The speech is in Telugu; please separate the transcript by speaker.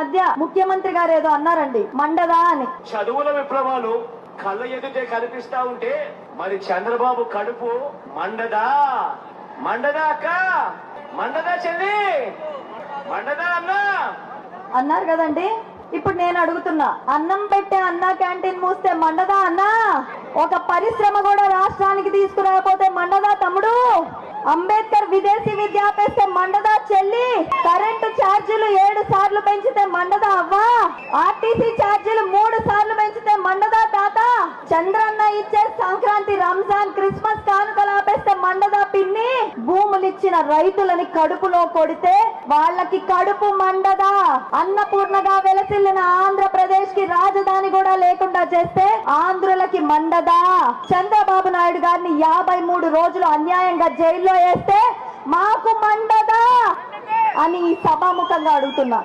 Speaker 1: మధ్య ముఖ్యమంత్రి గారు ఏదో అన్నారండి, మండదా అని.
Speaker 2: చదువుల విప్లవాలు కళ్ళ ఎదుటే కనిపిస్తా ఉంటే మరి చంద్రబాబు కడుపు మండదా? మండదా అక్క? మండదా చెల్లి? మండదా అన్నా
Speaker 1: అన్నారు కదండి. ఇప్పుడు నేను అడుగుతున్నా, అన్నం పెట్టే అన్నా క్యాంటీన్ మూస్తే మండదా అన్నా? ఒక పరిశ్రమ కూడా రాష్ట్రానికి తీసుకురాకపోతే మండదా తమ్ముడు? అంబేద్కర్ విదేశీ విద్య ఆపేస్తే మండదా చెల్లి? కరెంటు ఛార్జీలు 7 సార్లు పెంచితే మండదా అవ్వా? ఆర్టీసీ ఛార్జీలు 3 సార్లు పెంచితే మండదా తాత? చంద్రన్న ఇచ్చే సంక్రాంతి, రంజాన్, క్రిస్మస్ కానుకలు ఆపేస్తే మండదా పిన్ని? భూములిచ్చిన రైతులని కడుపులో కొడితే వాళ్ళకి కడుపు మండదా? అన్నపూర్ణగా వెలసిల్లిన ఆంధ్రప్రదేశ్ కి రాజధాని కూడా లేకుండా చేస్తే ఆంధ్రులకి మండదా? చంద్రబాబు నాయుడు గారిని 53 రోజులు అన్యాయంగా జైల్లో వేస్తే మాకు మండదా అని సభాముఖంగా అడుగుతున్నా.